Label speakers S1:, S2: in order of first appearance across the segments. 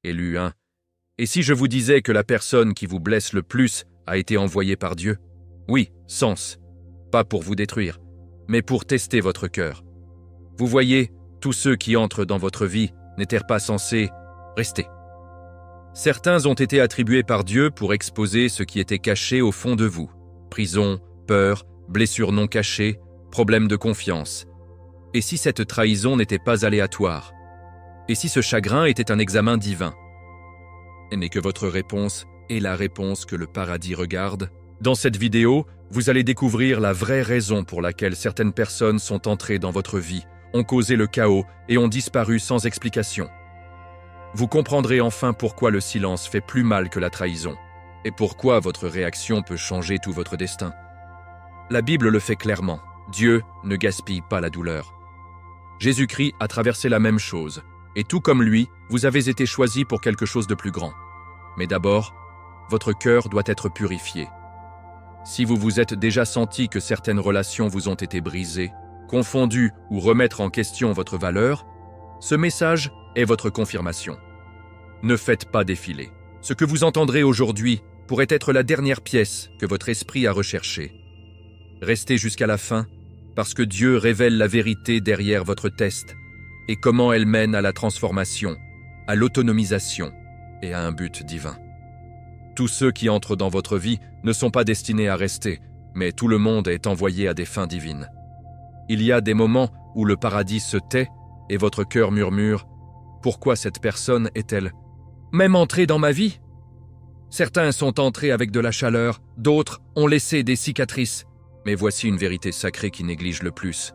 S1: Élu 1. Et si je vous disais que la personne qui vous blesse le plus a été envoyée par Dieu? Oui, sens. Pas pour vous détruire, mais pour tester votre cœur. Vous voyez, tous ceux qui entrent dans votre vie n'étaient pas censés rester. Certains ont été attribués par Dieu pour exposer ce qui était caché au fond de vous. Prison, peur, blessures non cachées, problèmes de confiance. Et si cette trahison n'était pas aléatoire? Et si ce chagrin était un examen divin? Mais que votre réponse est la réponse que le paradis regarde? Dans cette vidéo, vous allez découvrir la vraie raison pour laquelle certaines personnes sont entrées dans votre vie, ont causé le chaos et ont disparu sans explication. Vous comprendrez enfin pourquoi le silence fait plus mal que la trahison, et pourquoi votre réaction peut changer tout votre destin. La Bible le fait clairement, Dieu ne gaspille pas la douleur. Jésus-Christ a traversé la même chose, et tout comme lui, vous avez été choisi pour quelque chose de plus grand. Mais d'abord, votre cœur doit être purifié. Si vous vous êtes déjà senti que certaines relations vous ont été brisées, confondues ou remettre en question votre valeur, ce message est votre confirmation. Ne faites pas défiler. Ce que vous entendrez aujourd'hui pourrait être la dernière pièce que votre esprit a recherchée. Restez jusqu'à la fin, parce que Dieu révèle la vérité derrière votre test et comment elle mène à la transformation, à l'autonomisation et à un but divin. Tous ceux qui entrent dans votre vie ne sont pas destinés à rester, mais tout le monde est envoyé à des fins divines. Il y a des moments où le paradis se tait et votre cœur murmure « Pourquoi cette personne est-elle même entrée dans ma vie ?» Certains sont entrés avec de la chaleur, d'autres ont laissé des cicatrices. Mais voici une vérité sacrée qui néglige le plus.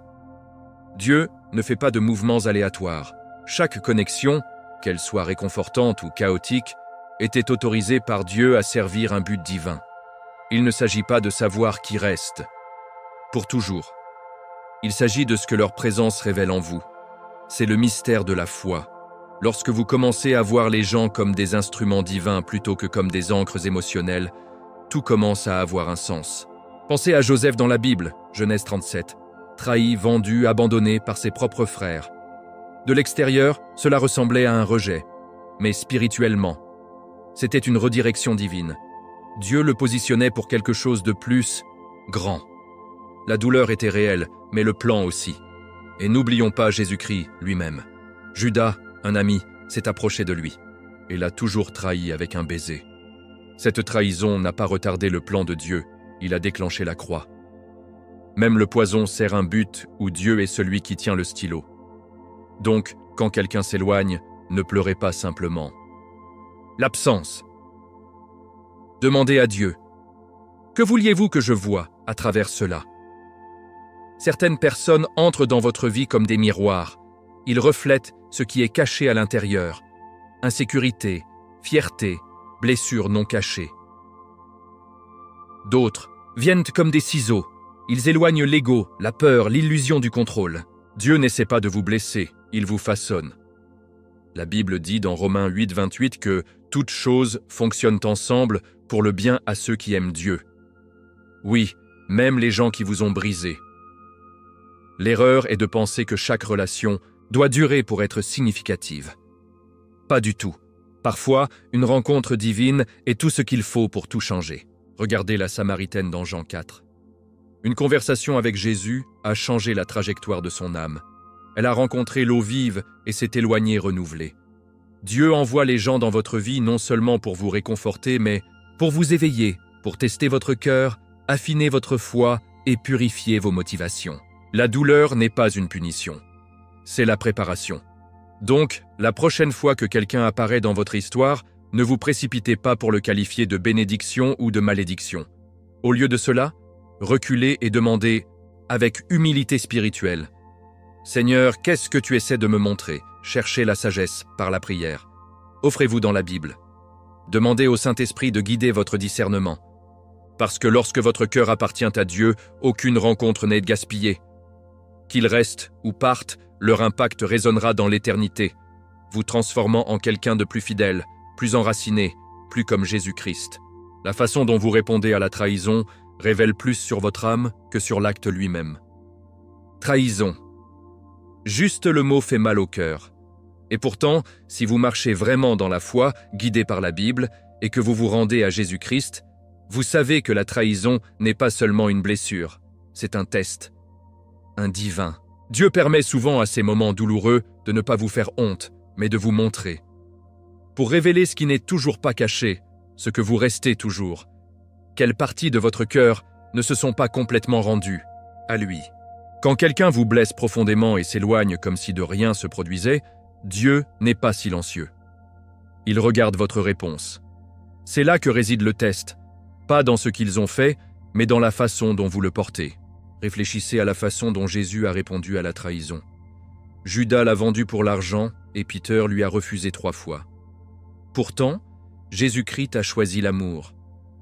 S1: Dieu ne fait pas de mouvements aléatoires. Chaque connexion, qu'elle soit réconfortante ou chaotique, était autorisée par Dieu à servir un but divin. Il ne s'agit pas de savoir qui reste pour toujours. Il s'agit de ce que leur présence révèle en vous. C'est le mystère de la foi. Lorsque vous commencez à voir les gens comme des instruments divins plutôt que comme des ancres émotionnelles, tout commence à avoir un sens. Pensez à Joseph dans la Bible, Genèse 37, trahi, vendu, abandonné par ses propres frères. De l'extérieur, cela ressemblait à un rejet, mais spirituellement, c'était une redirection divine. Dieu le positionnait pour quelque chose de plus grand. La douleur était réelle, mais le plan aussi. Et n'oublions pas Jésus-Christ lui-même. Judas, un ami, s'est approché de lui et l'a toujours trahi avec un baiser. Cette trahison n'a pas retardé le plan de Dieu, il a déclenché la croix. Même le poison sert un but où Dieu est celui qui tient le stylo. Donc, quand quelqu'un s'éloigne, ne pleurez pas simplement. L'absence. Demandez à Dieu. Que vouliez-vous que je voie à travers cela? Certaines personnes entrent dans votre vie comme des miroirs. Ils reflètent ce qui est caché à l'intérieur. Insécurité, fierté, blessures non cachées. D'autres viennent comme des ciseaux. Ils éloignent l'ego, la peur, l'illusion du contrôle. Dieu n'essaie pas de vous blesser, il vous façonne. La Bible dit dans Romains 8, 28 que toutes choses fonctionnent ensemble pour le bien à ceux qui aiment Dieu. Oui, même les gens qui vous ont brisé. L'erreur est de penser que chaque relation doit durer pour être significative. Pas du tout. Parfois, une rencontre divine est tout ce qu'il faut pour tout changer. Regardez la Samaritaine dans Jean 4. Une conversation avec Jésus a changé la trajectoire de son âme. Elle a rencontré l'eau vive et s'est éloignée renouvelée. Dieu envoie les gens dans votre vie non seulement pour vous réconforter, mais pour vous éveiller, pour tester votre cœur, affiner votre foi et purifier vos motivations. La douleur n'est pas une punition, c'est la préparation. Donc, la prochaine fois que quelqu'un apparaît dans votre histoire, ne vous précipitez pas pour le qualifier de bénédiction ou de malédiction. Au lieu de cela, reculez et demandez, avec humilité spirituelle, « Seigneur, qu'est-ce que tu essaies de me montrer ?» Cherchez la sagesse par la prière. Offrez-vous dans la Bible. Demandez au Saint-Esprit de guider votre discernement. Parce que lorsque votre cœur appartient à Dieu, aucune rencontre n'est gaspillée. Qu'ils restent ou partent, leur impact résonnera dans l'éternité, vous transformant en quelqu'un de plus fidèle, plus enraciné, plus comme Jésus-Christ. La façon dont vous répondez à la trahison révèle plus sur votre âme que sur l'acte lui-même. Trahison. Juste le mot fait mal au cœur. Et pourtant, si vous marchez vraiment dans la foi, guidé par la Bible, et que vous vous rendez à Jésus-Christ, vous savez que la trahison n'est pas seulement une blessure, c'est un test, un divin. Dieu permet souvent à ces moments douloureux de ne pas vous faire honte, mais de vous montrer. Pour révéler ce qui n'est toujours pas caché, ce que vous restez toujours. Quelles parties de votre cœur ne se sont pas complètement rendues à lui. Quand quelqu'un vous blesse profondément et s'éloigne comme si de rien se produisait, Dieu n'est pas silencieux. Il regarde votre réponse. C'est là que réside le test, pas dans ce qu'ils ont fait, mais dans la façon dont vous le portez. Réfléchissez à la façon dont Jésus a répondu à la trahison. Judas l'a vendu pour l'argent et Peter lui a refusé 3 fois. Pourtant, Jésus-Christ a choisi l'amour.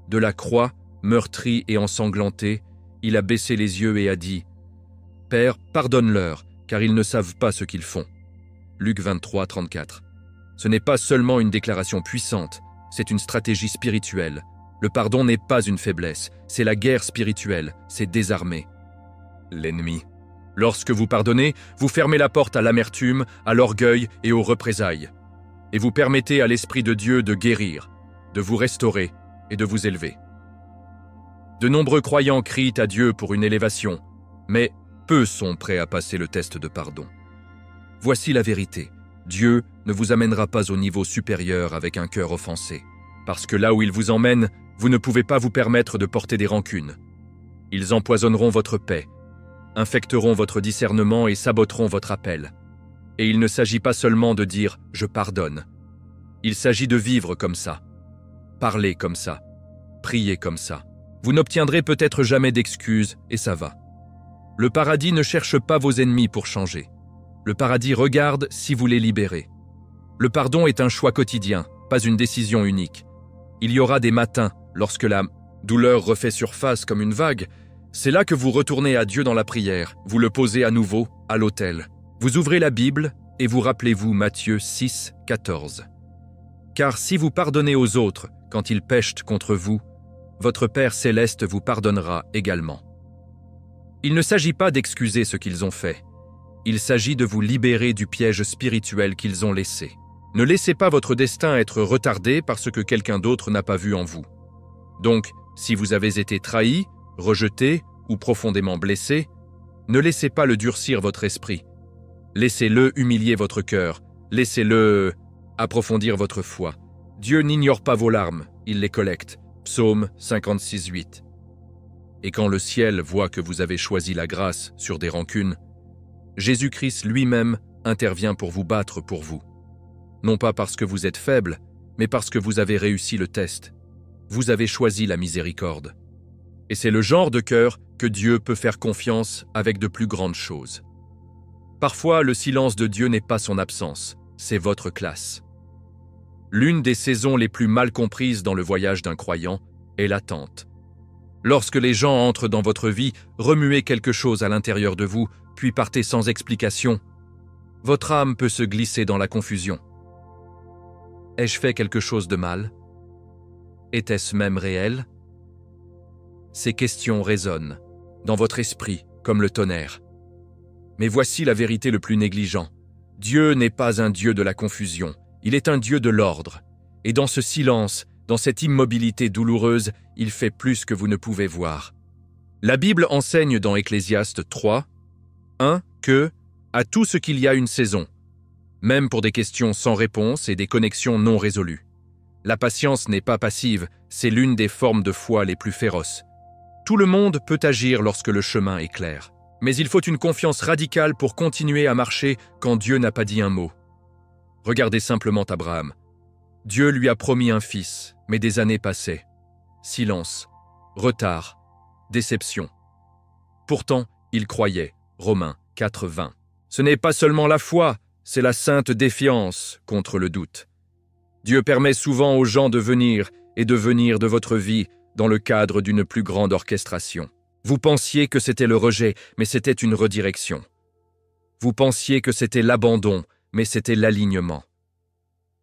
S1: De la croix, meurtri et ensanglanté, il a baissé les yeux et a dit « Père, pardonne-leur, car ils ne savent pas ce qu'ils font. » Luc 23, 34. Ce n'est pas seulement une déclaration puissante, c'est une stratégie spirituelle. Le pardon n'est pas une faiblesse, c'est la guerre spirituelle, c'est désarmer l'ennemi. Lorsque vous pardonnez, vous fermez la porte à l'amertume, à l'orgueil et aux représailles. Et vous permettez à l'Esprit de Dieu de guérir, de vous restaurer et de vous élever. De nombreux croyants crient à Dieu pour une élévation, mais peu sont prêts à passer le test de pardon. Voici la vérité. Dieu ne vous amènera pas au niveau supérieur avec un cœur offensé, parce que là où il vous emmène, vous ne pouvez pas vous permettre de porter des rancunes. Ils empoisonneront votre paix, infecteront votre discernement et saboteront votre appel. Et il ne s'agit pas seulement de dire « je pardonne ». Il s'agit de vivre comme ça, parler comme ça, prier comme ça. Vous n'obtiendrez peut-être jamais d'excuses et ça va. Le paradis ne cherche pas vos ennemis pour changer. Le paradis regarde si vous les libérez. Le pardon est un choix quotidien, pas une décision unique. Il y aura des matins, lorsque la douleur refait surface comme une vague, c'est là que vous retournez à Dieu dans la prière, vous le posez à nouveau à l'autel. Vous ouvrez la Bible et vous rappelez-vous Matthieu 6, 14. Car si vous pardonnez aux autres quand ils pêchent contre vous, votre Père céleste vous pardonnera également. Il ne s'agit pas d'excuser ce qu'ils ont fait. Il s'agit de vous libérer du piège spirituel qu'ils ont laissé. Ne laissez pas votre destin être retardé parce que quelqu'un d'autre n'a pas vu en vous. Donc, si vous avez été trahi, rejeté ou profondément blessé, ne laissez pas le durcir votre esprit. Laissez-le humilier votre cœur. Laissez-le approfondir votre foi. Dieu n'ignore pas vos larmes, il les collecte. Psaume 56, 8. Et quand le ciel voit que vous avez choisi la grâce sur des rancunes, Jésus-Christ lui-même intervient pour vous battre pour vous. Non pas parce que vous êtes faible, mais parce que vous avez réussi le test. Vous avez choisi la miséricorde. Et c'est le genre de cœur que Dieu peut faire confiance avec de plus grandes choses. Parfois, le silence de Dieu n'est pas son absence, c'est votre classe. L'une des saisons les plus mal comprises dans le voyage d'un croyant est l'attente. Lorsque les gens entrent dans votre vie, remuez quelque chose à l'intérieur de vous, puis partez sans explication. Votre âme peut se glisser dans la confusion. Ai-je fait quelque chose de mal? Était-ce même réel? Ces questions résonnent dans votre esprit comme le tonnerre. Mais voici la vérité le plus négligent. Dieu n'est pas un Dieu de la confusion, il est un Dieu de l'ordre. Et dans ce silence, dans cette immobilité douloureuse, il fait plus que vous ne pouvez voir. La Bible enseigne dans Ecclésiaste 3, 1 que « à tout ce qu'il y a une saison », même pour des questions sans réponse et des connexions non résolues. La patience n'est pas passive, c'est l'une des formes de foi les plus féroces. Tout le monde peut agir lorsque le chemin est clair. Mais il faut une confiance radicale pour continuer à marcher quand Dieu n'a pas dit un mot. Regardez simplement Abraham. Dieu lui a promis un fils, mais des années passaient. Silence, retard, déception. Pourtant, il croyait. Romains 4, 20. Ce n'est pas seulement la foi, c'est la sainte défiance contre le doute. Dieu permet souvent aux gens de venir et de venir de votre vie dans le cadre d'une plus grande orchestration. Vous pensiez que c'était le rejet, mais c'était une redirection. Vous pensiez que c'était l'abandon, mais c'était l'alignement.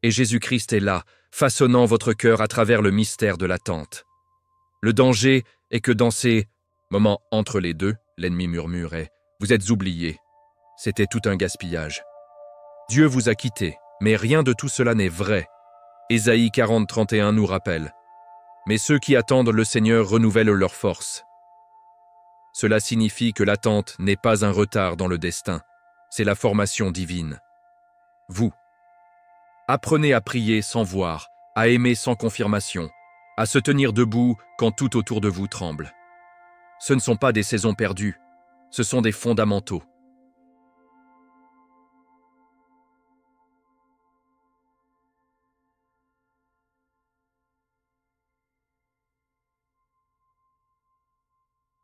S1: Et Jésus-Christ est là, façonnant votre cœur à travers le mystère de l'attente. Le danger est que dans ces moments entre les deux, l'ennemi murmurait « Vous êtes oubliés ». C'était tout un gaspillage. Dieu vous a quitté, mais rien de tout cela n'est vrai. Ésaïe 40, 31 nous rappelle. Mais ceux qui attendent le Seigneur renouvellent leur force. Cela signifie que l'attente n'est pas un retard dans le destin, c'est la formation divine. Vous, apprenez à prier sans voir, à aimer sans confirmation, à se tenir debout quand tout autour de vous tremble. Ce ne sont pas des saisons perdues, ce sont des fondamentaux.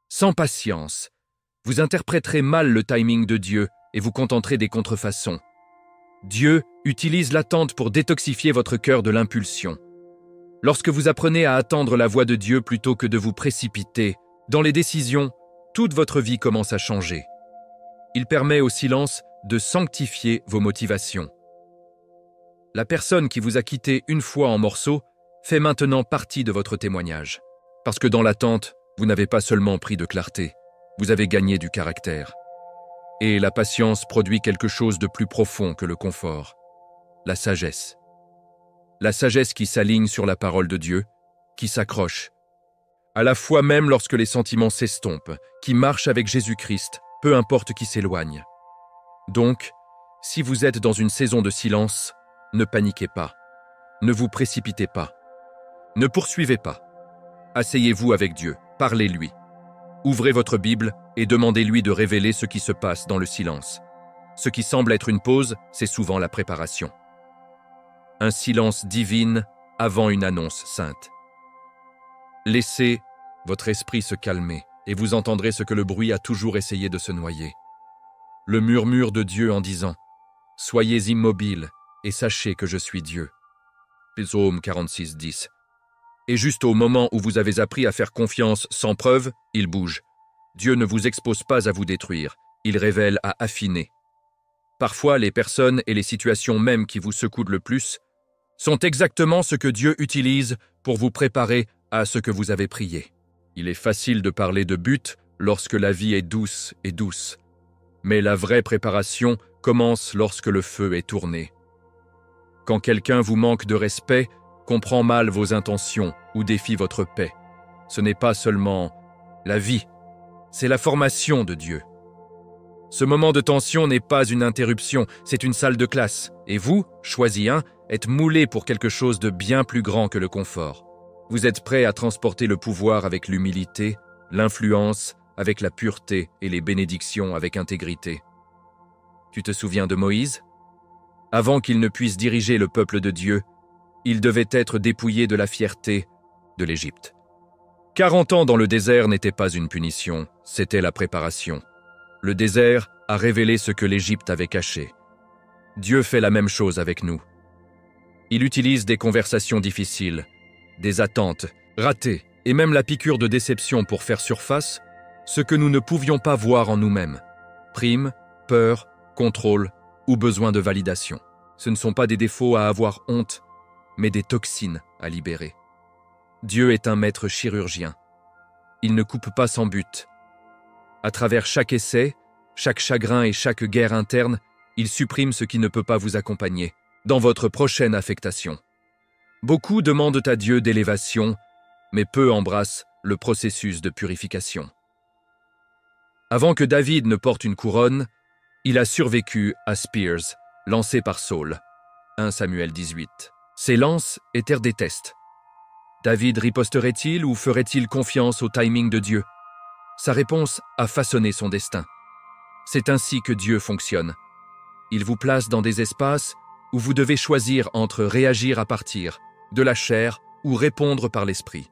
S1: Sans patience, vous interpréterez mal le timing de Dieu et vous contenterez des contrefaçons. Dieu utilise l'attente pour détoxifier votre cœur de l'impulsion. Lorsque vous apprenez à attendre la voix de Dieu plutôt que de vous précipiter dans les décisions, toute votre vie commence à changer. Il permet au silence de sanctifier vos motivations. La personne qui vous a quitté une fois en morceaux fait maintenant partie de votre témoignage. Parce que dans l'attente, vous n'avez pas seulement pris de clarté, vous avez gagné du caractère. Et la patience produit quelque chose de plus profond que le confort, la sagesse. La sagesse qui s'aligne sur la parole de Dieu, qui s'accroche. À la fois même lorsque les sentiments s'estompent, qui marche avec Jésus-Christ, peu importe qui s'éloigne. Donc, si vous êtes dans une saison de silence, ne paniquez pas, ne vous précipitez pas, ne poursuivez pas. Asseyez-vous avec Dieu, parlez-lui. Ouvrez votre Bible et demandez-lui de révéler ce qui se passe dans le silence. Ce qui semble être une pause, c'est souvent la préparation. Un silence divin avant une annonce sainte. Laissez votre esprit se calmer et vous entendrez ce que le bruit a toujours essayé de se noyer. Le murmure de Dieu en disant « Soyez immobiles et sachez que je suis Dieu ». Psaume 46, 10. Et juste au moment où vous avez appris à faire confiance sans preuve, il bouge. Dieu ne vous expose pas à vous détruire, il révèle à affiner. Parfois, les personnes et les situations même qui vous secouent le plus sont exactement ce que Dieu utilise pour vous préparer à ce que vous avez prié. Il est facile de parler de but lorsque la vie est douce et douce. Mais la vraie préparation commence lorsque le feu est tourné. Quand quelqu'un vous manque de respect, comprend mal vos intentions ou défie votre paix, ce n'est pas seulement la vie, c'est la formation de Dieu. Ce moment de tension n'est pas une interruption, c'est une salle de classe. Et vous, choisi un, êtes moulé pour quelque chose de bien plus grand que le confort. Vous êtes prêt à transporter le pouvoir avec l'humilité, l'influence avec la pureté et les bénédictions avec intégrité. Tu te souviens de Moïse ? Avant qu'il ne puisse diriger le peuple de Dieu, il devait être dépouillé de la fierté de l'Égypte. 40 ans dans le désert n'était pas une punition, c'était la préparation. Le désert a révélé ce que l'Égypte avait caché. Dieu fait la même chose avec nous. Il utilise des conversations difficiles, des attentes, ratées, et même la piqûre de déception pour faire surface ce que nous ne pouvions pas voir en nous-mêmes. Prime, peur, contrôle ou besoin de validation. Ce ne sont pas des défauts à avoir honte, mais des toxines à libérer. Dieu est un maître chirurgien. Il ne coupe pas sans but. À travers chaque essai, chaque chagrin et chaque guerre interne, il supprime ce qui ne peut pas vous accompagner dans votre prochaine affectation. Beaucoup demandent à Dieu d'élévation, mais peu embrassent le processus de purification. Avant que David ne porte une couronne, il a survécu à Spears, lancé par Saul. 1 Samuel 18. Ces lances étaient des tests. David riposterait-il ou ferait-il confiance au timing de Dieu ? Sa réponse a façonné son destin. C'est ainsi que Dieu fonctionne. Il vous place dans des espaces où vous devez choisir entre réagir à partir de la chair ou répondre par l'esprit.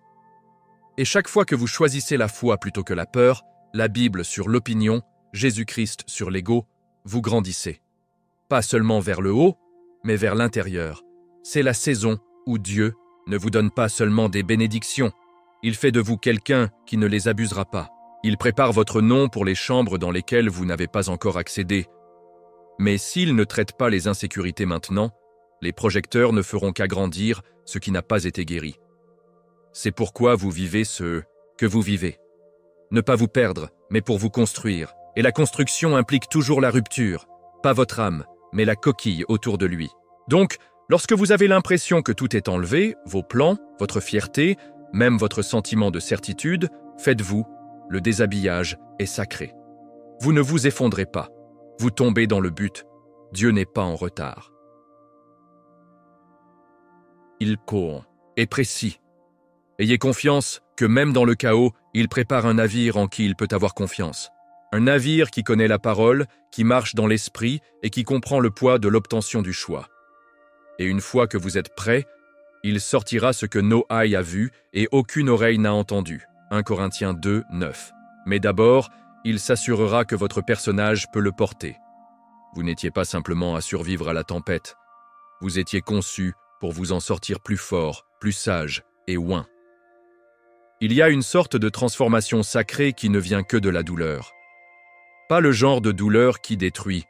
S1: Et chaque fois que vous choisissez la foi plutôt que la peur, la Bible sur l'opinion, Jésus-Christ sur l'ego, vous grandissez. Pas seulement vers le haut, mais vers l'intérieur. C'est la saison où Dieu ne vous donne pas seulement des bénédictions, il fait de vous quelqu'un qui ne les abusera pas. Il prépare votre nom pour les chambres dans lesquelles vous n'avez pas encore accédé. Mais s'il ne traite pas les insécurités maintenant, les projecteurs ne feront qu'agrandir ce qui n'a pas été guéri. C'est pourquoi vous vivez ce que vous vivez. Ne pas vous perdre, mais pour vous construire. Et la construction implique toujours la rupture, pas votre âme, mais la coquille autour de lui. Donc, lorsque vous avez l'impression que tout est enlevé, vos plans, votre fierté, même votre sentiment de certitude, faites-vous, le déshabillage est sacré. Vous ne vous effondrez pas, vous tombez dans le but, Dieu n'est pas en retard. Il court, est précis. Ayez confiance que même dans le chaos, il prépare un navire en qui il peut avoir confiance. Un navire qui connaît la parole, qui marche dans l'esprit et qui comprend le poids de l'obtention du choix. Et une fois que vous êtes prêts, il sortira ce que no eye a vu et aucune oreille n'a entendu. 1 Corinthiens 2, 9. Mais d'abord, il s'assurera que votre personnage peut le porter. Vous n'étiez pas simplement à survivre à la tempête. Vous étiez conçu pour vous en sortir plus fort, plus sage et oint. Il y a une sorte de transformation sacrée qui ne vient que de la douleur. Pas le genre de douleur qui détruit,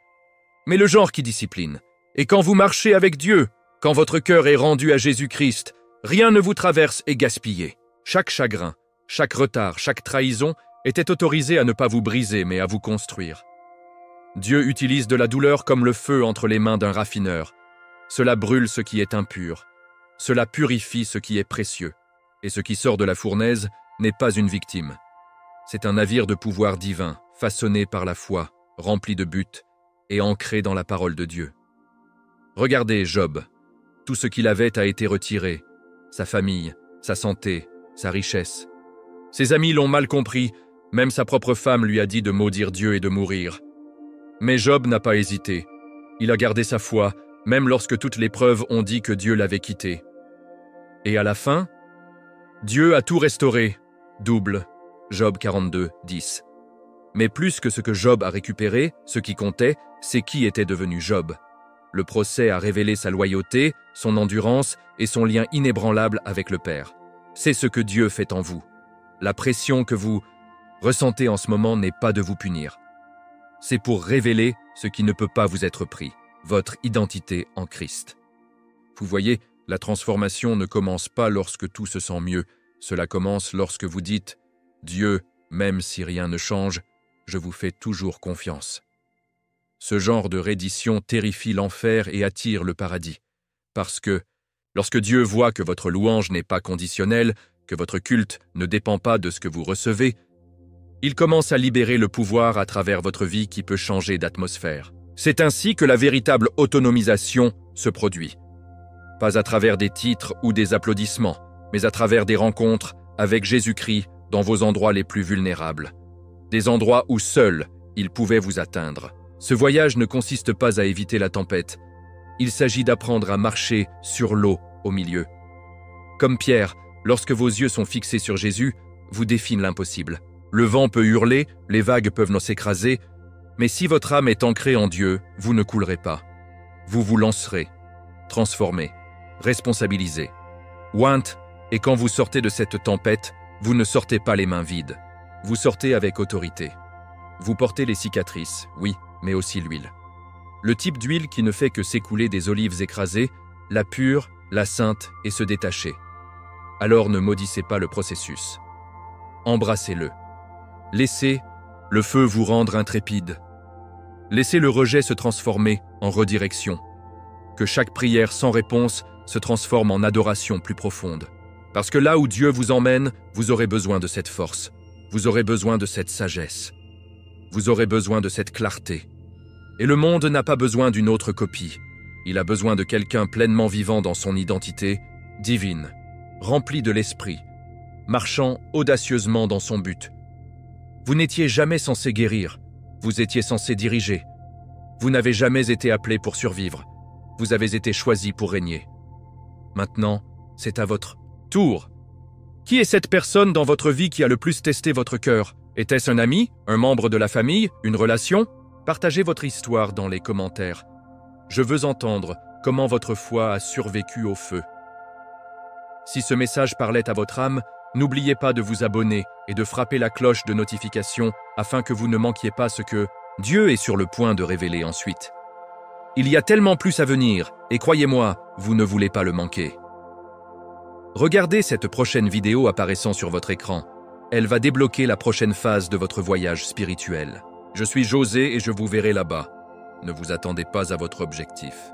S1: mais le genre qui discipline. Et quand vous marchez avec Dieu, quand votre cœur est rendu à Jésus-Christ, rien ne vous traverse et gaspillé. Chaque chagrin, chaque retard, chaque trahison était autorisé à ne pas vous briser, mais à vous construire. Dieu utilise de la douleur comme le feu entre les mains d'un raffineur. Cela brûle ce qui est impur. Cela purifie ce qui est précieux. Et ce qui sort de la fournaise n'est pas une victime. C'est un navire de pouvoir divin, façonné par la foi, rempli de buts et ancré dans la parole de Dieu. Regardez Job. Tout ce qu'il avait a été retiré. Sa famille, sa santé, sa richesse. Ses amis l'ont mal compris, même sa propre femme lui a dit de maudire Dieu et de mourir. Mais Job n'a pas hésité. Il a gardé sa foi, même lorsque toutes les preuves ont dit que Dieu l'avait quitté. Et à la fin, Dieu a tout restauré, double, Job 42, 10. Mais plus que ce que Job a récupéré, ce qui comptait, c'est qui était devenu Job. Le procès a révélé sa loyauté, son endurance et son lien inébranlable avec le Père. C'est ce que Dieu fait en vous. La pression que vous ressentez en ce moment n'est pas de vous punir. C'est pour révéler ce qui ne peut pas vous être pris, votre identité en Christ. Vous voyez, la transformation ne commence pas lorsque tout se sent mieux. Cela commence lorsque vous dites « Dieu, même si rien ne change, je vous fais toujours confiance ». Ce genre de reddition terrifie l'enfer et attire le paradis. Parce que, lorsque Dieu voit que votre louange n'est pas conditionnelle, que votre culte ne dépend pas de ce que vous recevez, il commence à libérer le pouvoir à travers votre vie qui peut changer d'atmosphère. C'est ainsi que la véritable autonomisation se produit. Pas à travers des titres ou des applaudissements, mais à travers des rencontres avec Jésus-Christ dans vos endroits les plus vulnérables. Des endroits où seul il pouvait vous atteindre. Ce voyage ne consiste pas à éviter la tempête. Il s'agit d'apprendre à marcher sur l'eau au milieu. Comme Pierre, lorsque vos yeux sont fixés sur Jésus, vous défient l'impossible. Le vent peut hurler, les vagues peuvent nous écraser, mais si votre âme est ancrée en Dieu, vous ne coulerez pas. Vous vous lancerez, transformez, responsabilisez. Oint, et quand vous sortez de cette tempête, vous ne sortez pas les mains vides. Vous sortez avec autorité. Vous portez les cicatrices, oui, mais aussi l'huile. Le type d'huile qui ne fait que s'écouler des olives écrasées, la pure, la sainte et se détacher. Alors ne maudissez pas le processus. Embrassez-le. Laissez le feu vous rendre intrépide. Laissez le rejet se transformer en redirection. Que chaque prière sans réponse se transforme en adoration plus profonde. Parce que là où Dieu vous emmène, vous aurez besoin de cette force. Vous aurez besoin de cette sagesse. Vous aurez besoin de cette clarté. Et le monde n'a pas besoin d'une autre copie. Il a besoin de quelqu'un pleinement vivant dans son identité, divine, rempli de l'esprit, marchant audacieusement dans son but. Vous n'étiez jamais censé guérir, vous étiez censé diriger. Vous n'avez jamais été appelé pour survivre, vous avez été choisi pour régner. Maintenant, c'est à votre tour. Qui est cette personne dans votre vie qui a le plus testé votre cœur? Était-ce un ami, un membre de la famille, une relation? Partagez votre histoire dans les commentaires. Je veux entendre comment votre foi a survécu au feu. Si ce message parlait à votre âme, n'oubliez pas de vous abonner et de frapper la cloche de notification afin que vous ne manquiez pas ce que Dieu est sur le point de révéler ensuite. Il y a tellement plus à venir, et croyez-moi, vous ne voulez pas le manquer. Regardez cette prochaine vidéo apparaissant sur votre écran. Elle va débloquer la prochaine phase de votre voyage spirituel. Je suis José et je vous verrai là-bas. Ne vous attendez pas à votre objectif.